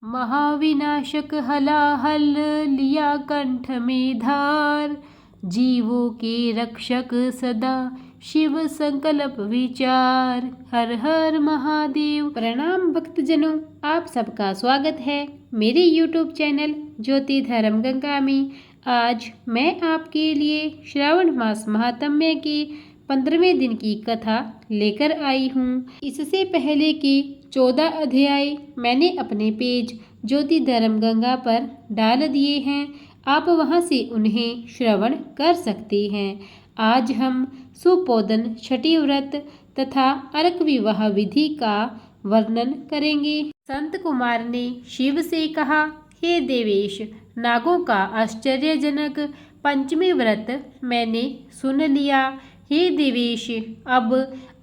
महाविनाशक हलाहल लिया कंठ में धार, जीवों के रक्षक सदा शिव संकल्प विचार। हर हर महादेव। प्रणाम भक्तजनों, आप सबका स्वागत है मेरे YouTube चैनल ज्योति धर्म गंगा में। आज मैं आपके लिए श्रावण मास महात्म्य के 15वें दिन की कथा लेकर आई हूँ। इससे पहले के 14 अध्याय मैंने अपने पेज ज्योति धर्म गंगा पर डाल दिए हैं, आप वहां से उन्हें श्रवण कर सकते हैं। आज हम सुपोदन छठी व्रत तथा अर्क विवाह विधि का वर्णन करेंगे। संत कुमार ने शिव से कहा, हे देवेश, नागों का आश्चर्यजनक पंचमी व्रत मैंने सुन लिया। हे देवेश, अब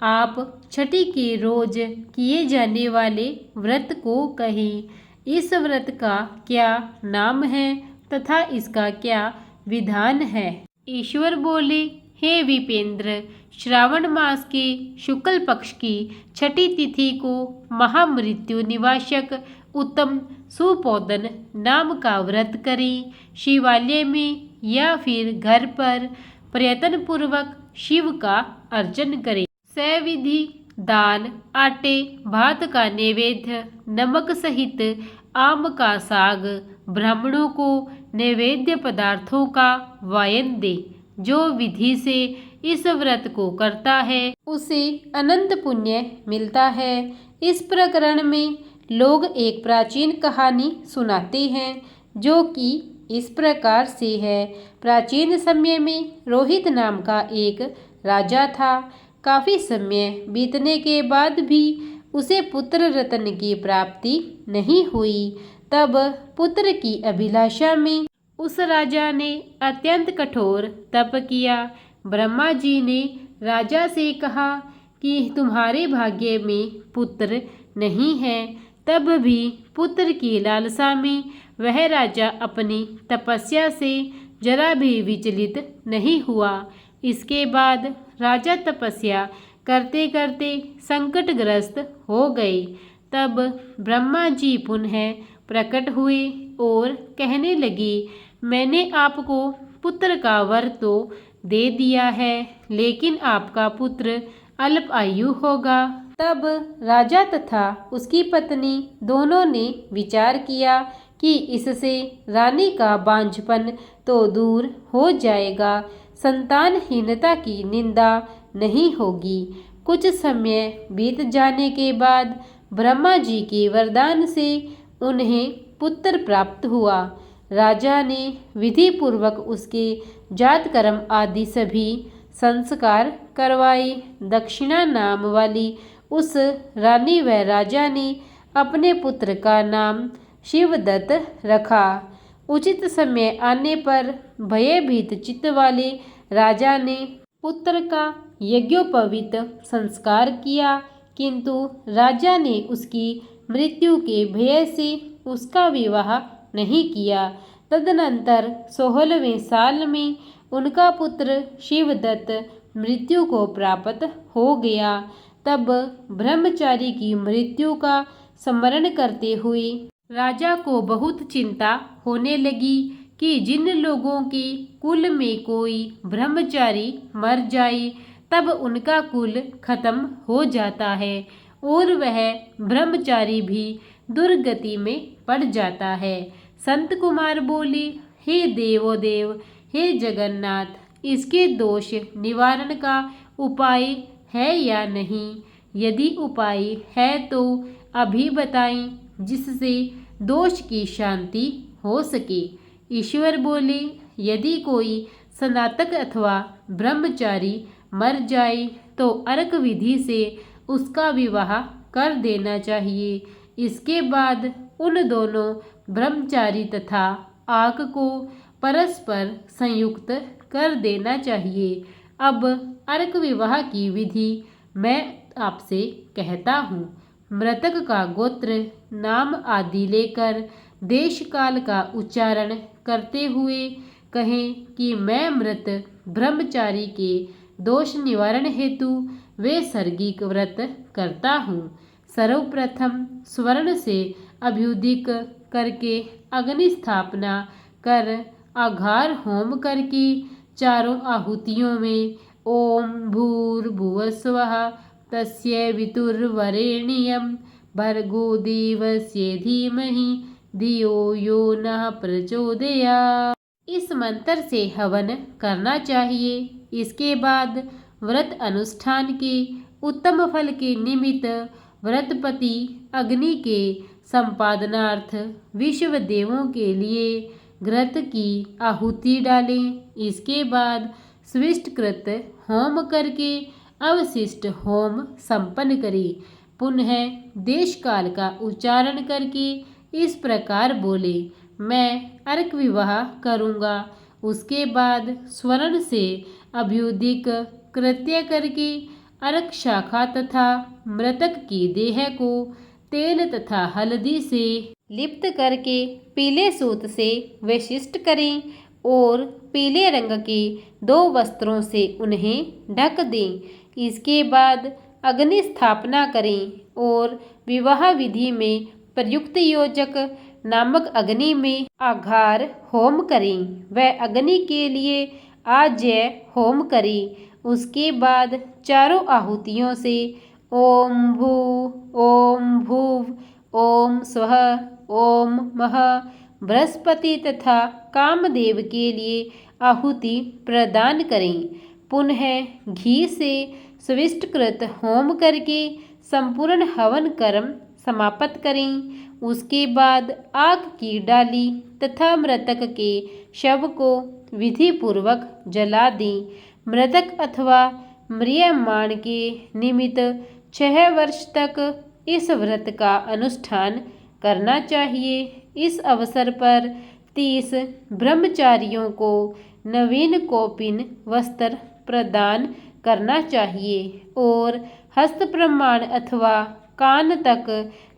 आप छठी के रोज किए जाने वाले व्रत को कहें। इस व्रत का क्या नाम है तथा इसका क्या विधान है। ईश्वर बोले, हे विपेंद्र, श्रावण मास के शुक्ल पक्ष की छठी तिथि को महामृत्यु निवाशक उत्तम सुपोदन नाम का व्रत करें। शिवालय में या फिर घर पर प्रयत्न पूर्वक शिव का अर्चन करें। सविधि दाल, आटे, भात का नैवेद्य, नमक सहित आम का साग, ब्राह्मणों को नैवेद्य पदार्थों का वायन दे। जो विधि से इस व्रत को करता है उसे अनंत पुण्य मिलता है। इस प्रकरण में लोग एक प्राचीन कहानी सुनाते हैं जो कि इस प्रकार से है। प्राचीन समय में रोहित नाम का एक राजा था। काफी समय बीतने के बाद भी उसे पुत्र रत्न की प्राप्ति नहीं हुई। तब पुत्र की अभिलाषा में उस राजा ने अत्यंत कठोर तप किया। ब्रह्मा जी ने राजा से कहा कि तुम्हारे भाग्य में पुत्र नहीं है। तब भी पुत्र की लालसा में वह राजा अपनी तपस्या से जरा भी विचलित नहीं हुआ। इसके बाद राजा तपस्या करते करते संकटग्रस्त हो गए। तब ब्रह्मा जी पुनः प्रकट हुए और कहने लगे, मैंने आपको पुत्र का वर तो दे दिया है, लेकिन आपका पुत्र अल्प आयु होगा। तब राजा तथा उसकी पत्नी दोनों ने विचार किया कि इससे रानी का बांझपन तो दूर हो जाएगा, संतानहीनता की निंदा नहीं होगी। कुछ समय बीत जाने के बाद ब्रह्मा जी के वरदान से उन्हें पुत्र प्राप्त हुआ। राजा ने विधि पूर्वक उसके जात कर्म आदि सभी संस्कार करवाए। दक्षिणा नाम वाली उस रानी व राजा ने अपने पुत्र का नाम शिवदत्त रखा। उचित समय आने पर भयभीत चित्त वाले राजा ने पुत्र का यज्ञोपवीत संस्कार किया, किंतु राजा ने उसकी मृत्यु के भय से उसका विवाह नहीं किया। तदनंतर 16वें साल में उनका पुत्र शिवदत्त मृत्यु को प्राप्त हो गया। तब ब्रह्मचारी की मृत्यु का स्मरण करते हुए राजा को बहुत चिंता होने लगी कि जिन लोगों के कुल में कोई ब्रह्मचारी मर जाए तब उनका कुल खत्म हो जाता है और वह ब्रह्मचारी भी दुर्गति में पड़ जाता है। संत कुमार बोले, हे देवोदेव, हे जगन्नाथ, इसके दोष निवारण का उपाय है या नहीं? यदि उपाय है तो अभी बताएं, जिससे दोष की शांति हो सके। ईश्वर बोले, यदि कोई स्नातक अथवा ब्रह्मचारी मर जाए तो अर्क विधि से उसका विवाह कर देना चाहिए। इसके बाद उन दोनों ब्रह्मचारी तथा आग को परस्पर संयुक्त कर देना चाहिए। अब अर्क विवाह की विधि मैं आपसे कहता हूँ। मृतक का गोत्र, नाम आदि लेकर देश काल का उच्चारण करते हुए कहें कि मैं मृत ब्रह्मचारी के दोष निवारण हेतु वे सर्गिक व्रत करता हूँ। सर्वप्रथम स्वर्ण से अभ्युदिक करके अग्नि स्थापना कर आघार होम करके चारों आहुतियों में ओम भूर्भुवः स्वः तस्य वितुर्वरेण्यं भर्गो देवस्य धीमहि धियो यो नः प्रचोदयात्। इस मंत्र से हवन करना चाहिए। इसके बाद व्रत अनुष्ठान के उत्तम फल के निमित्त व्रतपति अग्नि के संपादनार्थ विश्व देवों के लिए घृत की आहुति डालें। इसके बाद स्विष्टकृत होम करके अवशिष्ट होम संपन्न करें। पुनः देश काल का उच्चारण करके इस प्रकार बोले, मैं अर्क विवाह करूँगा। उसके बाद स्वर्ण से अभ्युदिक कृत्य करके अर्क शाखा तथा मृतक की देह को तेल तथा हल्दी से लिप्त करके पीले सूत से विशिष्ट करें और पीले रंग के 2 वस्त्रों से उन्हें ढक दें। इसके बाद अग्नि स्थापना करें और विवाह विधि में प्रयुक्त योजक नामक अग्नि में आघार होम करें। वह अग्नि के लिए आज्य होम करें। उसके बाद चारों आहुतियों से ओम भू ओम भूव ओम स्वः ओम मः बृहस्पति तथा कामदेव के लिए आहुति प्रदान करें। पुनः घी से स्विष्टकृत होम करके संपूर्ण हवन कर्म समाप्त करें। उसके बाद आग की डाली तथा मृतक के शव को विधि पूर्वक जला दें। मृतक अथवा म्रियमाण के निमित्त 6 वर्ष तक इस व्रत का अनुष्ठान करना चाहिए। इस अवसर पर 30 ब्रह्मचारियों को नवीन कौपीन वस्त्र प्रदान करना चाहिए और हस्त प्रमाण अथवा कान तक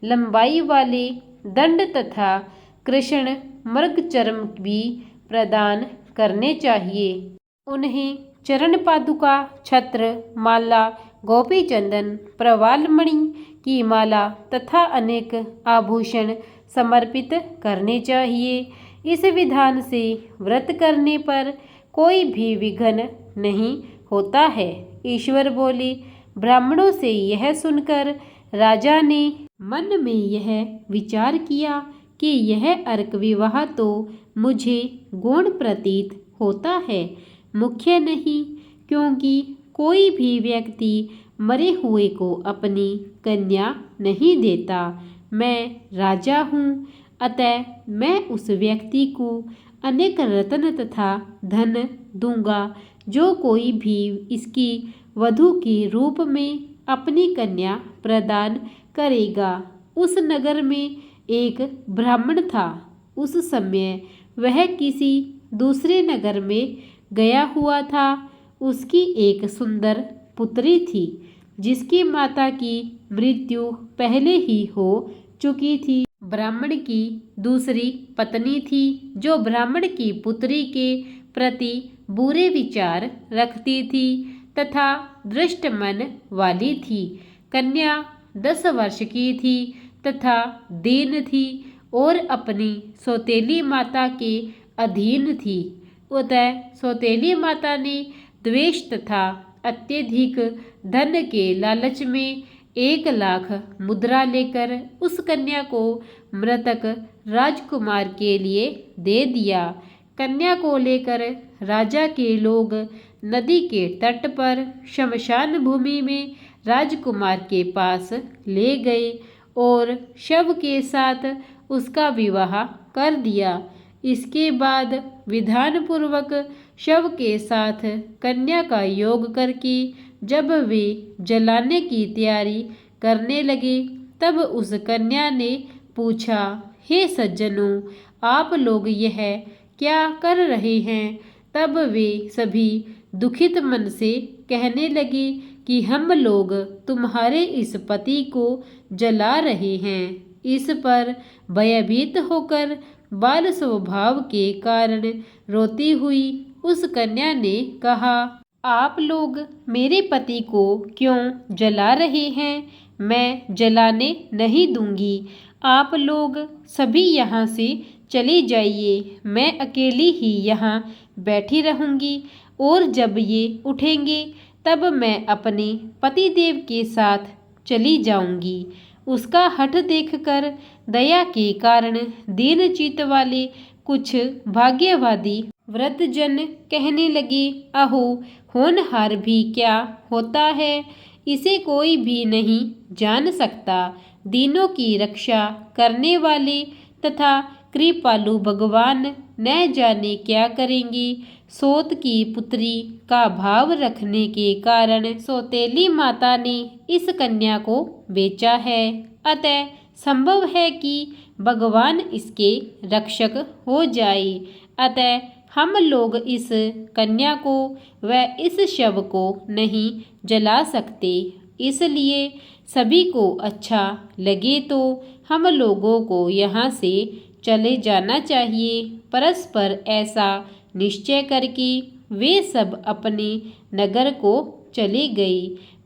लंबाई वाले दंड तथा कृष्ण मृग चर्म भी प्रदान करने चाहिए। उन्हें चरण पादुका, छत्र, माला, गोपी चंदन, प्रवाल मणि की माला तथा अनेक आभूषण समर्पित करने चाहिए। इस विधान से व्रत करने पर कोई भी विघ्न नहीं होता है। ईश्वर बोले, ब्राह्मणों से यह सुनकर राजा ने मन में यह विचार किया कि यह अर्क विवाह तो मुझे गौण प्रतीत होता है, मुख्य नहीं, क्योंकि कोई भी व्यक्ति मरे हुए को अपनी कन्या नहीं देता। मैं राजा हूँ, अतः मैं उस व्यक्ति को अनेक रत्न तथा धन दूंगा जो कोई भी इसकी वधू के रूप में अपनी कन्या प्रदान करेगा। उस नगर में एक ब्राह्मण था। उस समय वह किसी दूसरे नगर में गया हुआ था। उसकी एक सुंदर पुत्री थी जिसकी माता की मृत्यु पहले ही हो चुकी थी। ब्राह्मण की दूसरी पत्नी थी जो ब्राह्मण की पुत्री के प्रति बुरे विचार रखती थी तथा दुष्ट मन वाली थी। कन्या 10 वर्ष की थी तथा दीन थी और अपनी सौतेली माता के अधीन थी। अतः सौतेली माता ने द्वेष तथा अत्यधिक धन के लालच में 1 लाख मुद्रा लेकर उस कन्या को मृतक राजकुमार के लिए दे दिया। कन्या को लेकर राजा के लोग नदी के तट पर शमशान भूमि में राजकुमार के पास ले गए और शव के साथ उसका विवाह कर दिया। इसके बाद विधान पूर्वक शव के साथ कन्या का योग करके जब वे जलाने की तैयारी करने लगे तब उस कन्या ने पूछा, हे सज्जनों, आप लोग यह क्या कर रहे हैं? तब वे सभी दुखित मन से कहने लगे कि हम लोग तुम्हारे इस पति को जला रहे हैं। इस पर भयभीत होकर बाल स्वभाव के कारण रोती हुई उस कन्या ने कहा, आप लोग मेरे पति को क्यों जला रहे हैं? मैं जलाने नहीं दूंगी। आप लोग सभी यहाँ से चले जाइए, मैं अकेली ही यहाँ बैठी रहूँगी और जब ये उठेंगे तब मैं अपने पतिदेव के साथ चली जाऊँगी। उसका हठ देखकर दया के कारण दीनचित्त वाले कुछ भाग्यवादी वृद्धजन कहने लगे, अहो, होनहार भी क्या होता है, इसे कोई भी नहीं जान सकता। दीनों की रक्षा करने वाले तथा कृपालु भगवान न जाने क्या करेंगे। सोत की पुत्री का भाव रखने के कारण सौतेली माता ने इस कन्या को बेचा है, अतः संभव है कि भगवान इसके रक्षक हो जाए। अतः हम लोग इस कन्या को व इस शव को नहीं जला सकते, इसलिए सभी को अच्छा लगे तो हम लोगों को यहाँ से चले जाना चाहिए। परस्पर ऐसा निश्चय करके वे सब अपने नगर को चले गए।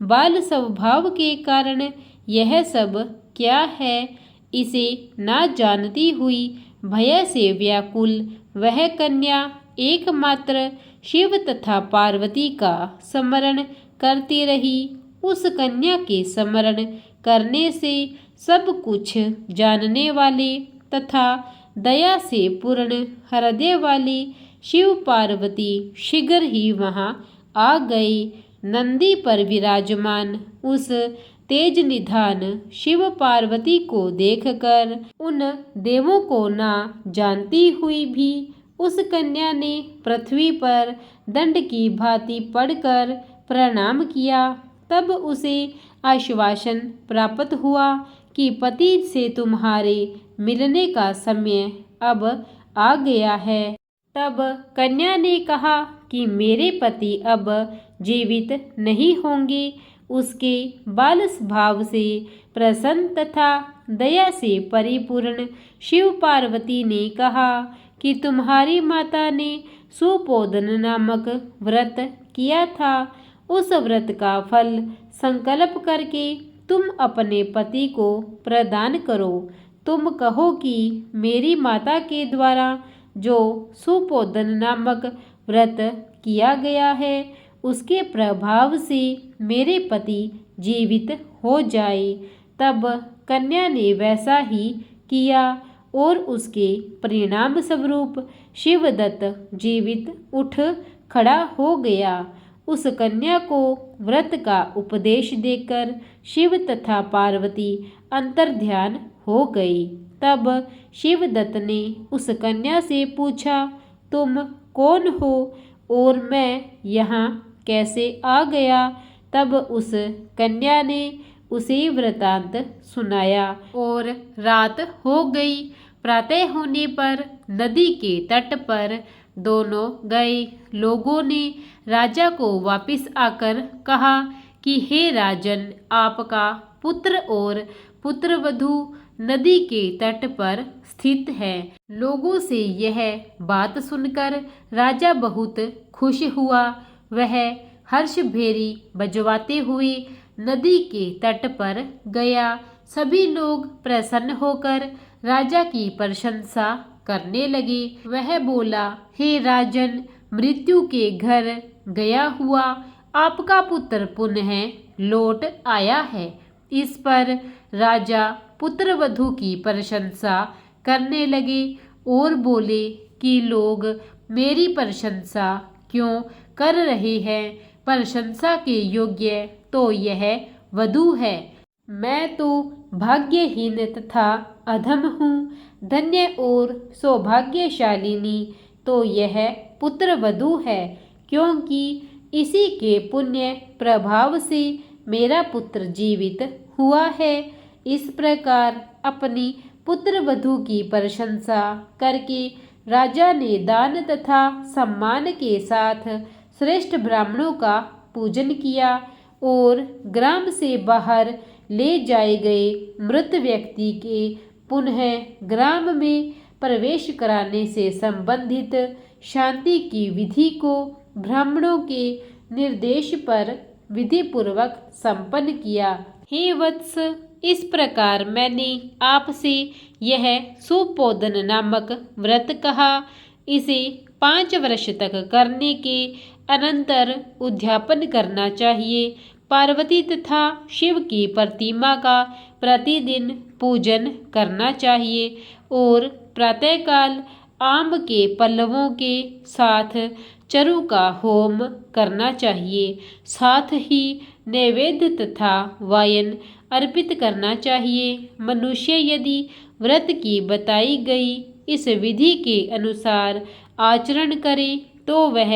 बाल स्वभाव के कारण यह सब क्या है, इसे ना जानती हुई भय से व्याकुल वह कन्या एकमात्र शिव तथा पार्वती का स्मरण करती रही। उस कन्या के स्मरण करने से सब कुछ जानने वाले तथा दया से पूर्ण हृदय वाले शिव पार्वती शीघ्र ही वहाँ आ गए। नंदी पर विराजमान उस तेज निधान शिव पार्वती को देखकर उन देवों को ना जानती हुई भी उस कन्या ने पृथ्वी पर दंड की भांति पड़कर प्रणाम किया। तब उसे आश्वासन प्राप्त हुआ कि पति से तुम्हारे मिलने का समय अब आ गया है। तब कन्या ने कहा कि मेरे पति अब जीवित नहीं होंगे। उसके बाल स्वभाव से प्रसन्न तथा दया से परिपूर्ण शिव पार्वती ने कहा कि तुम्हारी माता ने सुपोदन नामक व्रत किया था, उस व्रत का फल संकल्प करके तुम अपने पति को प्रदान करो। तुम कहो कि मेरी माता के द्वारा जो सुपोदन नामक व्रत किया गया है, उसके प्रभाव से मेरे पति जीवित हो जाए। तब कन्या ने वैसा ही किया और उसके परिणाम स्वरूप शिवदत्त जीवित उठ खड़ा हो गया। उस कन्या को व्रत का उपदेश देकर शिव तथा पार्वती अंतर्ध्यान हो गई। तब शिवदत्त ने उस कन्या से पूछा, तुम कौन हो और मैं यहाँ कैसे आ गया? तब उस कन्या ने उसे वृतांत सुनाया और रात हो गई। प्रातः होने पर नदी के तट पर दोनों गए। लोगों ने राजा को वापस आकर कहा कि हे राजन, आपका पुत्र और पुत्रवधू नदी के तट पर स्थित है। लोगों से यह बात सुनकर राजा बहुत खुश हुआ। वह हर्ष भेरी बजवाते हुए नदी के तट पर गया। सभी लोग प्रसन्न होकर राजा की प्रशंसा करने लगे। वह बोला, हे राजन, मृत्यु के घर गया हुआ आपका पुत्र पुनः लौट आया है। इस पर राजा पुत्रवधू की प्रशंसा करने लगे और बोले कि लोग मेरी प्रशंसा क्यों कर रहे हैं? प्रशंसा के योग्य तो यह वधू है। मैं तो भाग्यहीन तथा अधम हूँ। धन्य और सौभाग्यशालिनी तो यह पुत्रवधू है, क्योंकि इसी के पुण्य प्रभाव से मेरा पुत्र जीवित हुआ है। इस प्रकार अपनी पुत्रवधू की प्रशंसा करके राजा ने दान तथा सम्मान के साथ श्रेष्ठ ब्राह्मणों का पूजन किया और ग्राम से बाहर ले जाए गए मृत व्यक्ति के पुनः ग्राम में प्रवेश कराने से संबंधित शांति की विधि को ब्राह्मणों के निर्देश पर विधिपूर्वक संपन्न किया। हे वत्स, इस प्रकार मैंने आपसे यह सुपोदन नामक व्रत कहा। इसे 5 वर्ष तक करने के अनंतर उद्यापन करना चाहिए। पार्वती तथा शिव की प्रतिमा का प्रतिदिन पूजन करना चाहिए और प्रातःकाल आम के पल्लवों के साथ चरु का होम करना चाहिए। साथ ही नैवेद्य तथा वायन अर्पित करना चाहिए। मनुष्य यदि व्रत की बताई गई इस विधि के अनुसार आचरण करे तो वह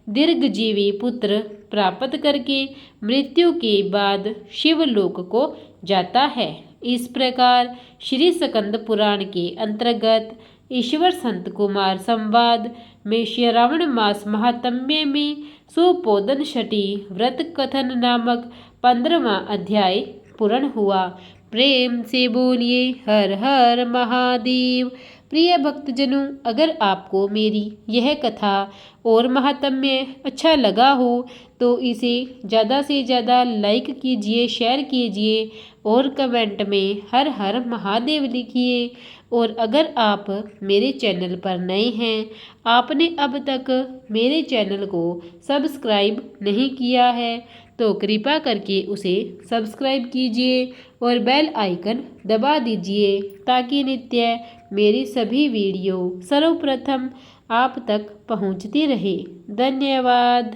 दीर्घजीवी पुत्र प्राप्त करके मृत्यु के बाद शिवलोक को जाता है। इस प्रकार श्री स्कंद पुराण के अंतर्गत ईश्वर संत कुमार संवाद में श्रावण मास महात्म्य में सुपोदन षठी व्रत कथन नामक 15वां अध्याय पूर्ण हुआ। प्रेम से बोलिए हर हर महादेव। प्रिय भक्तजनों, अगर आपको मेरी यह कथा और महात्म्य अच्छा लगा हो तो इसे ज़्यादा से ज़्यादा लाइक कीजिए, शेयर कीजिए और कमेंट में हर हर महादेव लिखिए। और अगर आप मेरे चैनल पर नए हैं, आपने अब तक मेरे चैनल को सब्सक्राइब नहीं किया है तो कृपा करके उसे सब्सक्राइब कीजिए और बेल आइकन दबा दीजिए ताकि नित्य मेरी सभी वीडियो सर्वप्रथम आप तक पहुंचती रहे। धन्यवाद।